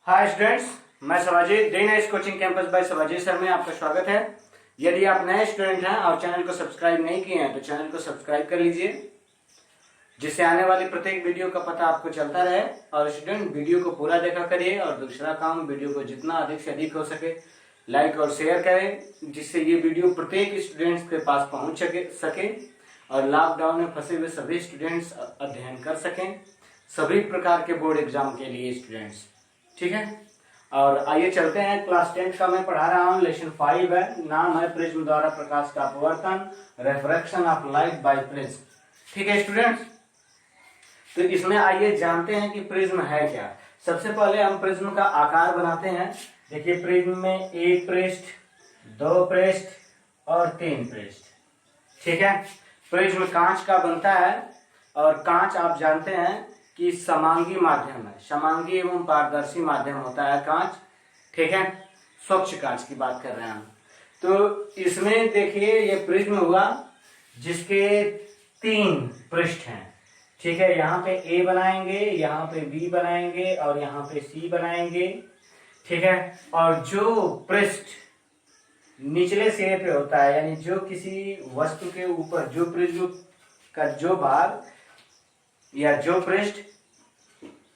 हाय students, मैं Shivaji D nice coaching campus by Shivaji sir में आपका स्वागत है। यदि आप नए स्टूडेंट हैं और चैनल को सब्सक्राइब नहीं किए हैं तो चैनल को सब्सक्राइब कर लीजिए, जिससे आने वाली प्रत्येक वीडियो का पता आपको चलता रहे। और स्टूडेंट दी को पूरा देखा करिए और दूसरा काम, वीडियो को जितना अधिक से अधिक हो सके लाइक और शेयर करें, जिससे ये वीडियो प्रत्येक स्टूडेंट्स के पास पहुंच सके और लॉकडाउन में फंसे हुए सभी स्टूडेंट्स अध्ययन कर सकें, सभी प्रकार के बोर्ड एग्जाम के लिए स्टूडेंट्स। ठीक है, और आइए चलते हैं। क्लास 10 का मैं पढ़ा रहा हूँ, लेसन 5 है, नाम है प्रिज्म द्वारा प्रकाश का अपवर्तन, refraction of light by prism. ठीक है स्टूडेंट्स, तो इसमें आइए जानते हैं कि प्रिज्म है क्या। सबसे पहले हम प्रिज्म का आकार बनाते हैं। देखिए, प्रिज्म में एक पृष्ठ, दो पृष्ठ और तीन पृष्ठ। ठीक है, प्रिज्म कांच का बनता है और कांच आप जानते हैं कि समांगी माध्यम है, समांगी एवं पारदर्शी माध्यम होता है कांच। ठीक है, स्वच्छ कांच की बात कर रहे हैं हम। तो इसमें देखिए, ये प्रिज्म हुआ जिसके तीन पृष्ठ हैं। ठीक है, यहाँ पे ए बनाएंगे, यहाँ पे बी बनाएंगे और यहाँ पे सी बनाएंगे। ठीक है, और जो पृष्ठ निचले सिरे पे होता है, यानी जो किसी वस्तु के ऊपर जो प्रिज्म का जो भाग या जो पृष्ठ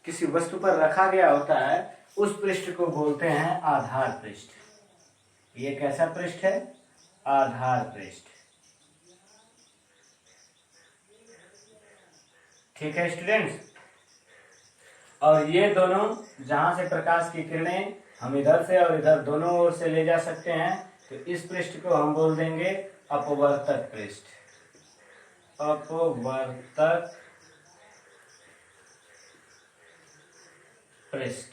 किसी वस्तु पर रखा गया होता है, उस पृष्ठ को बोलते हैं आधार पृष्ठ। ये कैसा पृष्ठ है? आधार पृष्ठ। ठीक है स्टूडेंट्स, और ये दोनों जहां से प्रकाश की किरणें हम इधर से और इधर दोनों ओर से ले जा सकते हैं, तो इस पृष्ठ को हम बोल देंगे अपवर्तक पृष्ठ। अपवर्तक पृष्ठ।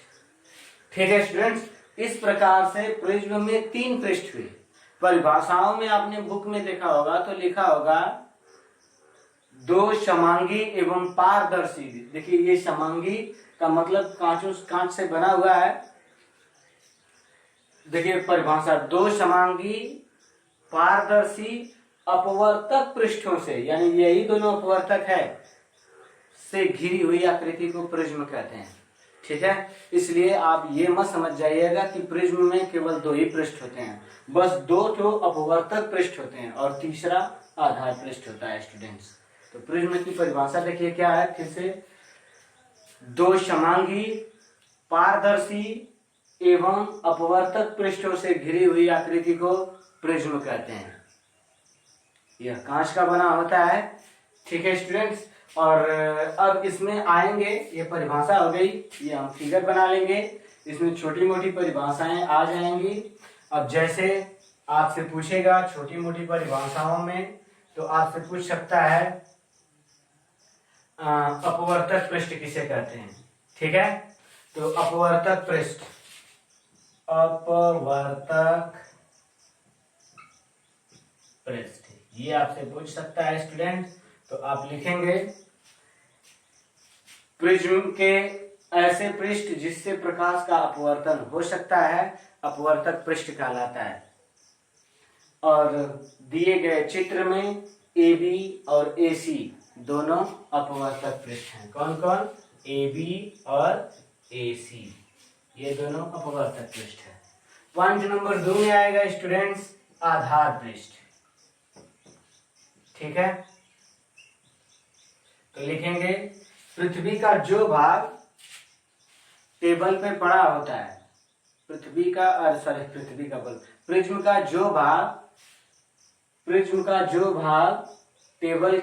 ठीक है स्टूडेंट्स, इस प्रकार से प्रिज्म में तीन पृष्ठ हुए। परिभाषाओं में आपने बुक में देखा होगा तो लिखा होगा दो समांगी एवं पारदर्शी। देखिए, ये समांगी का मतलब कांच से बना हुआ है। देखिए परिभाषा, दो समांगी पारदर्शी अपवर्तक पृष्ठों से, यानी यही दोनों अपवर्तक है, से घिरी हुई आकृति को प्रिज्म कहते हैं। ठीक है, इसलिए आप ये मत समझ जाइएगा कि प्रिज्म में केवल दो ही पृष्ठ होते हैं। बस दो तो अपवर्तक पृष्ठ होते हैं और तीसरा आधार पृष्ठ होता है स्टूडेंट्स। तो प्रिज्म की परिभाषा देखिए क्या है, फिर से, दो समांगी पारदर्शी एवं अपवर्तक पृष्ठों से घिरी हुई आकृति को प्रिज्म कहते हैं। यह कांच का बना होता है। ठीक है स्टूडेंट्स, और अब इसमें आएंगे, ये परिभाषा हो गई, ये हम फिगर बना लेंगे, इसमें छोटी मोटी परिभाषाएं आ जाएंगी। अब जैसे आपसे पूछेगा छोटी मोटी परिभाषाओं में, तो आपसे पूछ सकता है अपवर्तक पृष्ठ किसे कहते हैं। ठीक है, तो अपवर्तक पृष्ठ, अपवर्तक पृष्ठ, ये आपसे पूछ सकता है स्टूडेंट। तो आप लिखेंगे प्रिज्म के ऐसे पृष्ठ जिससे प्रकाश का अपवर्तन हो सकता है, अपवर्तक पृष्ठ कहलाता है। और दिए गए चित्र में ए बी और ए सी दोनों अपवर्तक पृष्ठ हैं। कौन कौन? ए बी और ए सी, ये दोनों अपवर्तक पृष्ठ है। पॉइंट नंबर 2 में आएगा स्टूडेंट्स आधार पृष्ठ। ठीक है, तो लिखेंगे पृथ्वी का जो भाग टेबल पे पड़ा होता है, पृथ्वी का बल, प्रिज्म का जो भाग टेबल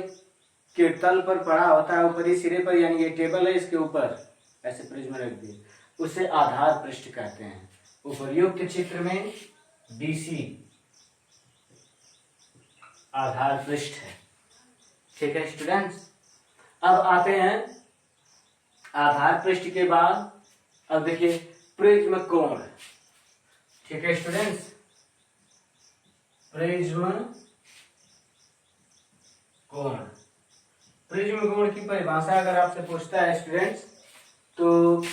के तल पर पड़ा होता है, ऊपरी सिरे पर, यानी ये टेबल है, इसके ऊपर ऐसे प्रिज्म रख दिए, उसे आधार पृष्ठ कहते हैं। उपर्युक्त चित्र में BC आधार पृष्ठ है। ठीक है स्टूडेंट्स, अब आते हैं आधार पृष्ठ के बाद, अब देखिए प्रिज्म कोण। ठीक है स्टूडेंट्स, प्रिज्म कोण, प्रिज्म कोण की परिभाषा अगर आपसे पूछता है स्टूडेंट्स, तो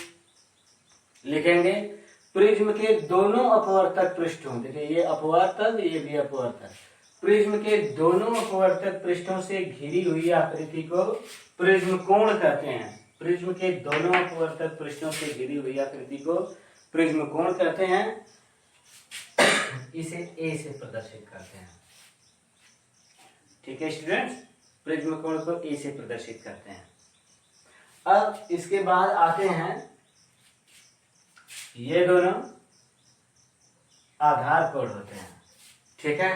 लिखेंगे प्रिज्म के दोनों अपवर्तक पृष्ठों, देखिए ये अपवर्तक, ये भी अपवर्तक, प्रिज्म के दोनों अपवर्तक पृष्ठों से घिरी हुई आकृति को प्रिज्म कोण कहते हैं। प्रिज्म के दोनों अपवर्तक पृष्ठों से घिरी हुई आकृति को प्रिज्म कोण कहते हैं, इसे ए से प्रदर्शित करते हैं। ठीक है स्टूडेंट्स, प्रिज्म कोण को ए से प्रदर्शित करते हैं। अब इसके बाद आते हैं ये दोनों आधार कोण होते हैं। ठीक है,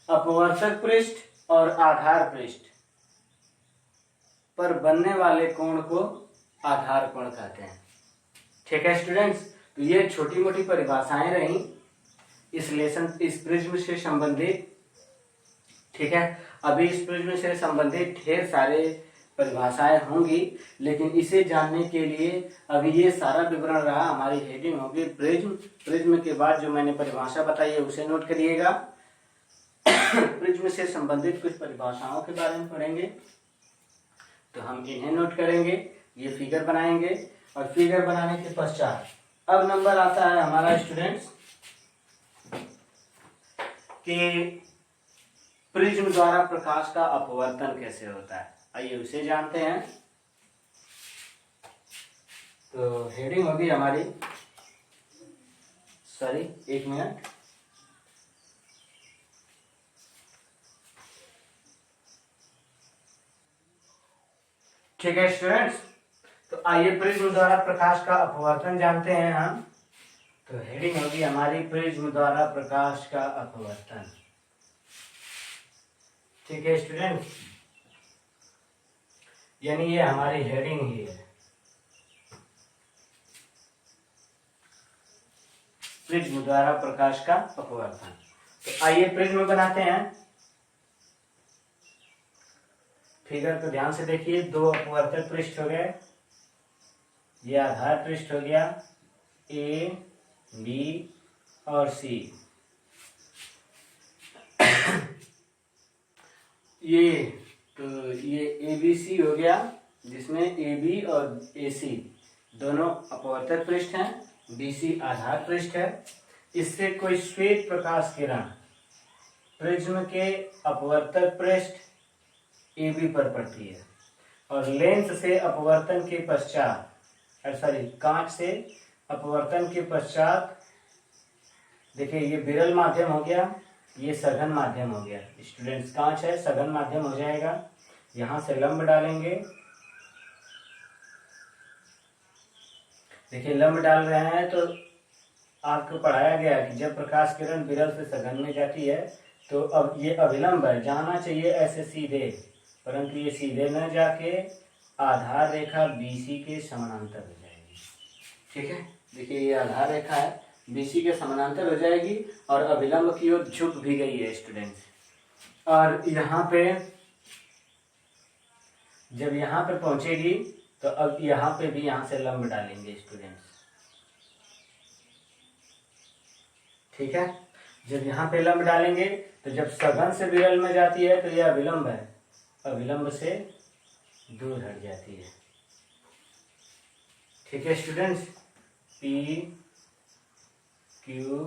अपवर्तक पृष्ठ और आधार पृष्ठ पर बनने वाले कोण को आधार कोण कहते हैं। ठीक है स्टूडेंट्स, तो ये छोटी मोटी परिभाषाएं रही इस प्रिज्म से संबंधित। ठीक है, अभी इस प्रिज्म से संबंधित ढेर सारे परिभाषाएं होंगी, लेकिन इसे जानने के लिए अभी ये सारा विवरण रहा। हमारी हेडिंग होगी प्रिज्म। प्रिज्म के बाद जो मैंने परिभाषा बताई है उसे नोट करिएगा। प्रिज्म से संबंधित कुछ परिभाषाओं के बारे में पढ़ेंगे, तो हम इन्हें नोट करेंगे, ये फिगर बनाएंगे, और फिगर बनाने के पश्चात अब नंबर आता है हमारा स्टूडेंट्स कि प्रिज्म द्वारा प्रकाश का अपवर्तन कैसे होता है। आइए उसे जानते हैं। तो हेडिंग होगी हमारी, सॉरी एक मिनट, ठीक है स्टूडेंट्स, तो आइए प्रिज्म द्वारा प्रकाश का अपवर्तन जानते हैं हम। तो हेडिंग होगी हमारी प्रिज्म द्वारा प्रकाश का अपवर्तन। ठीक है स्टूडेंट्स, यानी ये हमारी हेडिंग ही है, प्रिज्म द्वारा प्रकाश का अपवर्तन। तो आइए प्रिज्म बनाते हैं। फिगर को ध्यान से देखिए, दो अपवर्तक पृष्ठ हो गए, ये आधार पृष्ठ हो गया ए, बी और सी। ये ए बी सी हो गया, जिसमें ए बी और ए सी दोनों अपवर्तक पृष्ठ हैं, बी सी आधार पृष्ठ है। इससे कोई श्वेत प्रकाश किरण प्रिज्म के अपवर्तक पृष्ठ ए बी पर पड़ती है, और लेंस से अपवर्तन के पश्चात, कांच से अपवर्तन के पश्चात, देखिए ये विरल माध्यम हो गया, ये सघन माध्यम हो गया। स्टूडेंट्स, कांच है, सघन माध्यम हो जाएगा। यहां से लंब डालेंगे, देखिए लंब डाल रहे हैं, तो आपको पढ़ाया गया कि जब प्रकाश किरण विरल से सघन में जाती है तो अब ये अभिलंब है, जाना चाहिए ऐसे सीधे, परंतु ये सीधे न जाके आधार रेखा बीसी के समानांतर हो जाएगी। ठीक है, देखिए ये आधार रेखा है, बीसी के समानांतर हो जाएगी और अभिलंब की ओर झुक भी गई है स्टूडेंट्स। और यहाँ पे जब यहाँ पे पहुंचेगी तो अब यहाँ पे भी यहाँ से लंब डालेंगे स्टूडेंट्स। ठीक है, जब यहाँ पे लंब डालेंगे तो जब सघन से विरल में जाती है तो यह अभिलंब है, अभिलंब से दूर हट जाती है। ठीक है स्टूडेंट्स, पी क्यू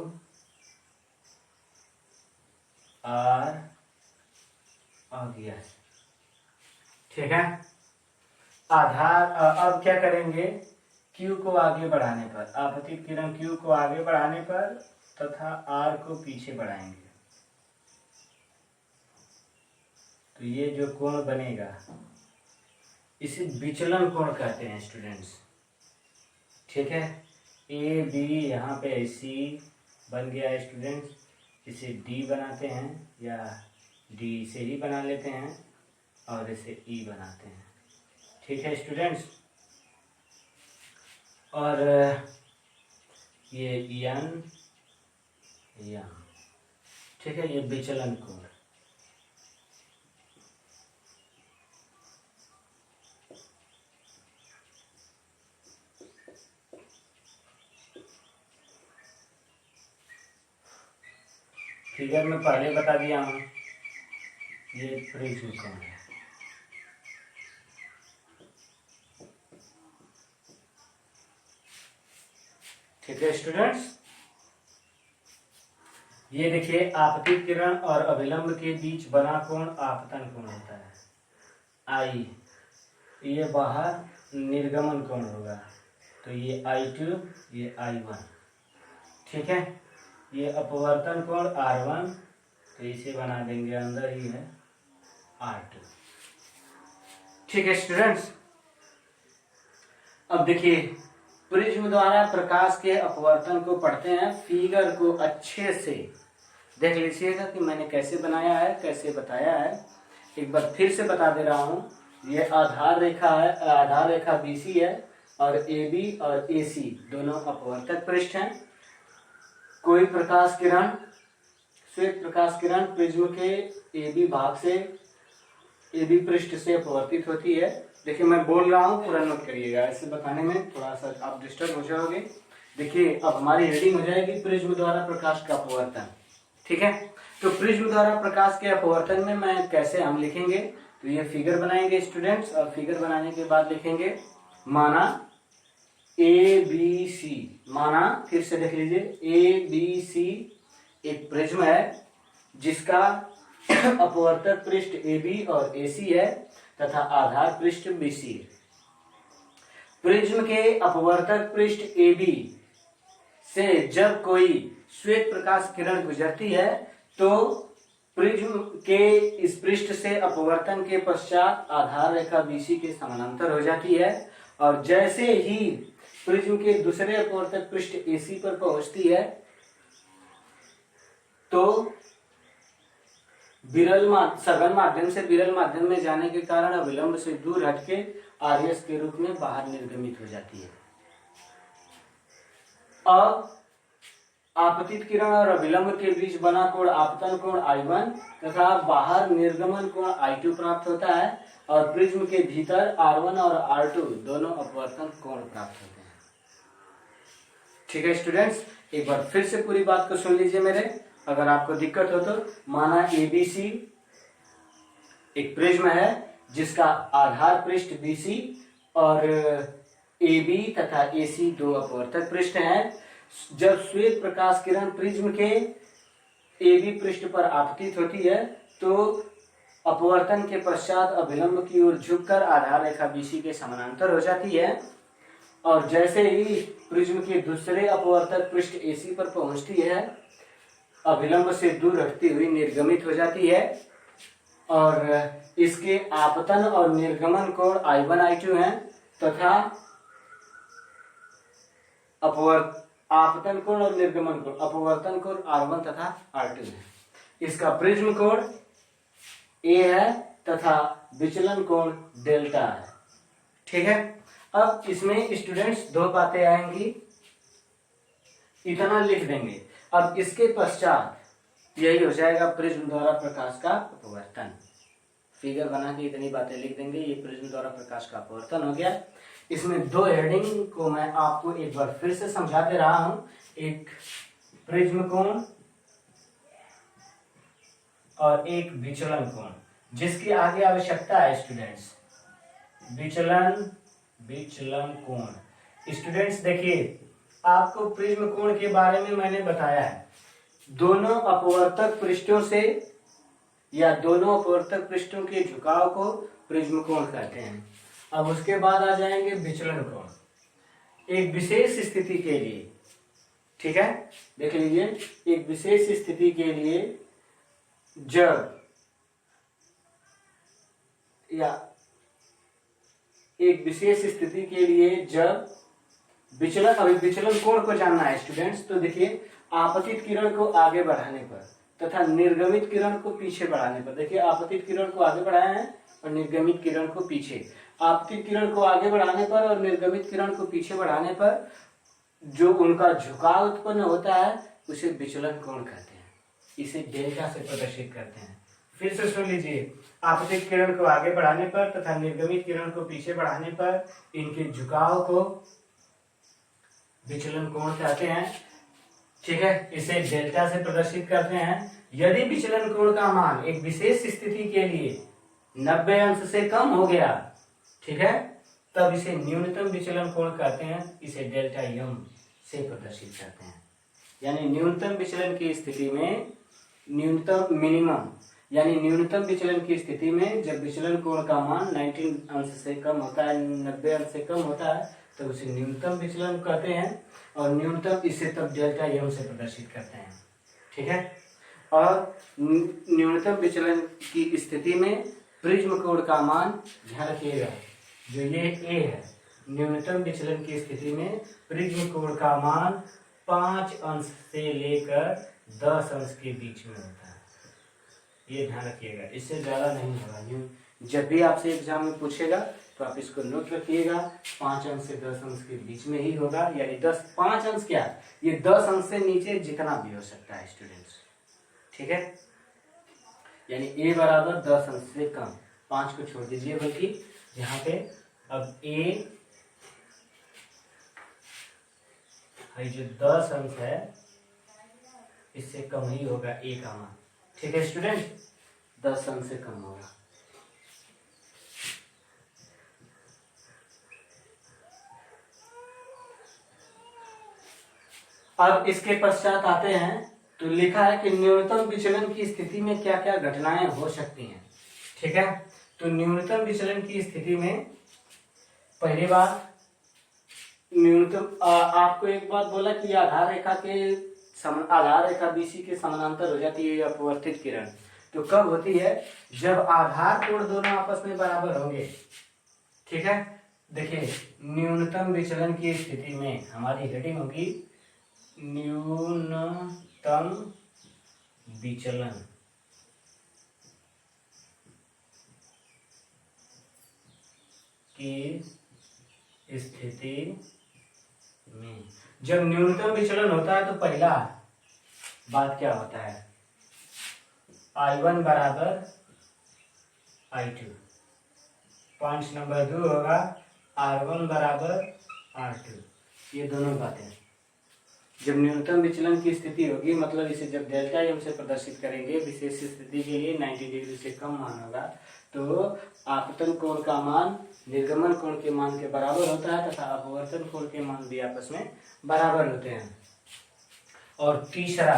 आर आ गया। ठीक है, आधार अब क्या करेंगे, Q को आगे बढ़ाने पर, आपतित किरण Q को आगे बढ़ाने पर तथा R को पीछे बढ़ाएंगे तो ये जो कोण बनेगा इसे विचलन कोण कहते हैं स्टूडेंट्स। ठीक है, ए बी यहाँ पे सी बन गया स्टूडेंट्स, इसे डी बनाते हैं या डी से ही बना लेते हैं और इसे ई बनाते हैं। ठीक है स्टूडेंट्स, और ये यन, ठीक है, ये विचलन कोण। फिगर में पहले बता दिया हूं, ये प्रिज्म कोण है। ठीक है स्टूडेंट्स, ये देखिए आपतित किरण और अभिलंब के बीच बना कोण आपतन कोण होता है, आई। ये बाहर निर्गमन कोण होगा, तो ये I2, ये I1। ठीक है, ये अपवर्तन कोण R1, तो इसे बना देंगे अंदर ही है R2। ठीक है स्टूडेंट्स, अब देखिए प्रिज्म द्वारा प्रकाश के अपवर्तन को पढ़ते हैं। फिगर को अच्छे से देख लीजिएगा कि मैंने कैसे बनाया है, कैसे बताया है। एक बार फिर से बता दे रहा हूँ, ये आधार रेखा है, आधार रेखा BC है और AB और AC दोनों अपवर्तक पृष्ठ हैं। कोई प्रकाश किरण, श्वेत प्रकाश किरण प्रिज्म के AB भाग से, AB पृष्ठ से अपवर्तित होती है। देखिए मैं बोल रहा हूँ, पूरा नोट करिएगा, ऐसे बताने में थोड़ा सा आप डिस्टर्ब हो जाओगे। देखिए अब हमारी हेडिंग हो जाएगी प्रिज्म द्वारा प्रकाश का अपवर्तन। ठीक है, तो प्रिज्म द्वारा प्रकाश के अपवर्तन में मैं कैसे हम लिखेंगे, तो ये फिगर बनाएंगे स्टूडेंट्स, और फिगर बनाने के बाद लिखेंगे माना ABC, माना फिर से देख लीजिए ABC एक प्रिज्म है जिसका अपवर्तक पृष्ठ AB और AC है तथा आधार पृष्ठ BC है। प्रिज्म के अपवर्तक पृष्ठ AB से जब कोई श्वेत प्रकाश किरण गुजरती है तो प्रिज्म के इस पृष्ठ से अपवर्तन के पश्चात आधार रेखा BC के समानांतर हो जाती है, और जैसे ही प्रिज्म के दूसरे अपवर्तक पृष्ठ AC पर पहुंचती है तो सघन माध्यम से विरल माध्यम में जाने के कारण अविलंब से दूर हटके आर्यस के रूप में बाहर निर्गमित हो जाती है। अब आपतित किरण और अविलंब के बीच बना कोण आपतन कोण I1 तथा बाहर निर्गमन कोण I2 प्राप्त होता है, और प्रिज्म के भीतर R1 और R2 दोनों अपवर्तन कोण प्राप्त होते हैं। ठीक है स्टूडेंट्स, एक बार फिर से पूरी बात को सुन लीजिए मेरे, अगर आपको दिक्कत हो तो। माना ABC एक प्रिज्म है जिसका आधार पृष्ठ BC और AB तथा AC दो अपवर्तक पृष्ठ हैं। जब श्वेत प्रकाश किरण प्रिज्म के AB पृष्ठ पर आपतित होती है तो अपवर्तन के पश्चात अभिलंब की ओर झुककर आधार रेखा BC के समानांतर हो जाती है, और जैसे ही प्रिज्म के दूसरे अपवर्तक पृष्ठ AC पर पहुंचती है अभिलंब से दूर हटती हुई निर्गमित हो जाती है, और इसके आपतन और निर्गमन कोण I1 I2 हैं तथा आपतन कोण और निर्गमन कोण अपवर्तन कोण R1 तथा R2 है। इसका प्रिज्म कोण A है तथा विचलन कोण डेल्टा है। ठीक है, अब इसमें स्टूडेंट्स दो बातें आएंगी, इतना लिख देंगे। अब इसके पश्चात यही हो जाएगा प्रिज्म द्वारा प्रकाश का अपवर्तन। फिगर बना के इतनी बातें लिख देंगे, ये प्रिज्म द्वारा प्रकाश का अपवर्तन हो गया। इसमें दो हेडिंग को मैं आपको एक बार फिर से समझाते रहा हूं, एक प्रिज्म कोण और एक विचलन कोण, जिसकी आगे आवश्यकता है स्टूडेंट्स विचलन कोण। स्टूडेंट्स देखिए, आपको प्रिज्म कोण के बारे में मैंने बताया है, दोनों अपवर्तक पृष्ठों से या दोनों अपवर्तक पृष्ठों के झुकाव को प्रिज्म कोण कहते हैं। अब उसके बाद आ जाएंगे विचलन कोण। एक विशेष स्थिति के लिए, ठीक है, देख लीजिए, एक विशेष स्थिति के लिए जब विचलन, अभी विचलन कोण को जानना है स्टूडेंट्स। तो देखिए, आपतित किरण को आगे बढ़ाने पर तथा निर्गमित किरण को पीछे बढ़ाने पर, देखिए आपतित किरण को आगे बढ़ाया है और निर्गमित किरण को पीछे। आपतित किरण को आगे बढ़ाने पर और निर्गमित किरण को पीछे बढ़ाने पर जो उनका झुकाव उत्पन्न होता है उसे विचलन कोण कहते हैं। इसे डेल्टा से प्रदर्शित करते हैं। फिर से सुन लीजिए, आपतित किरण को आगे बढ़ाने पर तथा निर्गमित किरण को पीछे बढ़ाने पर इनके झुकाव को विचलन कोण कहते हैं। ठीक है, इसे डेल्टा से प्रदर्शित करते हैं। यदि विचलन कोण का मान एक विशेष स्थिति के लिए 90 अंश से कम हो गया, ठीक है, तब इसे न्यूनतम विचलन कोण कहते हैं। इसे डेल्टा एम से प्रदर्शित करते हैं। यानी न्यूनतम विचलन की स्थिति में, न्यूनतम मिनिमम यानी न्यूनतम विचलन की स्थिति में जब विचलन कोण का मान 90 अंश से कम होता है, 90 अंश से कम होता है, तो उसे न्यूनतम विचलन कहते हैं, और न्यूनतम इसे तब डेल्टा एम से प्रदर्शित करते हैं। ठीक है, और न्यूनतम विचलन की स्थिति में प्रिज्म कोण का मान, ध्यान रखिएगा जो ये ए है, न्यूनतम विचलन की स्थिति में प्रिज्म कोण का मान 5 अंश से लेकर 10 अंश के बीच में होता है। ये ध्यान रखिएगा, इससे ज्यादा नहीं होगा। जब भी आपसे एग्जाम में पूछेगा तो आप इसको नोट रखिएगा, 5 अंश से 10 अंश के बीच में ही होगा, यानी 5 अंश क्या, ये 10 अंश से नीचे जितना भी हो सकता है स्टूडेंट्स। ठीक है, यानी ए बराबर 10 अंश से कम, 5 को छोड़ दीजिए, बल्कि यहाँ पे अब ए जो 10 अंश है इससे कम ही होगा ए का मान। ठीक है स्टूडेंट, 10 अंश से कम होगा। अब इसके पश्चात आते हैं तो लिखा है कि न्यूनतम विचलन की स्थिति में क्या क्या घटनाएं हो सकती हैं। ठीक है, तो न्यूनतम विचलन की स्थिति में पहली बात, न्यूनतम आपको एक बात बोला कि आधार रेखा बीसी के समानांतर हो जाती है अपवर्तित किरण। तो कब होती है, जब आधार कोण दोनों आपस में बराबर होंगे। ठीक है, देखिए न्यूनतम विचलन की स्थिति में हमारी हेडिंग होगी न्यूनतम विचलन की स्थिति में। जब न्यूनतम विचलन होता है तो पहला बात क्या होता है, I1 बराबर I2, पॉइंट नंबर 2 होगा R1 बराबर R2। ये दोनों बातें जब न्यूनतम विचलन की स्थिति होगी, मतलब इसे जब डेल्टा एम से प्रदर्शित करेंगे, विशेष स्थिति के लिए 90 डिग्री से कम मान होगा, तो आपतन कोण का मान निर्गमन कोण के मान के बराबर होता है तथा अपवर्तन कोण के मान भी आपस में बराबर होते हैं। और तीसरा,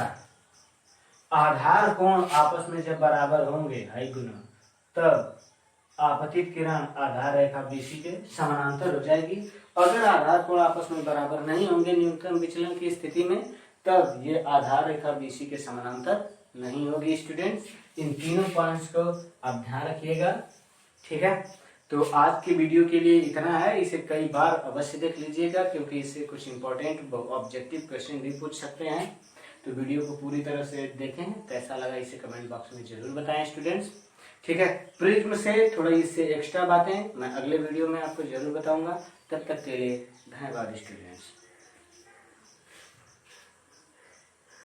आधार कोण आपस में जब बराबर होंगे हाई गुना, तब आपतित किरण आधार रेखा बीसी के समानांतर हो जाएगी। अगर आधार कोण आपस में बराबर नहीं होंगे न्यूनतम विचलन की स्थिति में, तब ये आधार रेखा बीसी के समानांतर नहीं होगी। स्टूडेंट्स, इन तीनों पॉइंट्स को आप ध्यान रखिएगा। ठीक है, तो आज के वीडियो के लिए इतना है। इसे कई बार अवश्य देख लीजिएगा, क्योंकि इससे कुछ इंपॉर्टेंट ऑब्जेक्टिव क्वेश्चन भी पूछ सकते हैं। तो वीडियो को पूरी तरह से देखें, कैसा लगा इसे कमेंट बॉक्स में जरूर बताएं स्टूडेंट्स। ठीक है, प्रिज्म से थोड़ा इससे एक्स्ट्रा बातें मैं अगले वीडियो में आपको जरूर बताऊंगा। तब तक के लिए धन्यवाद स्टूडेंट्स।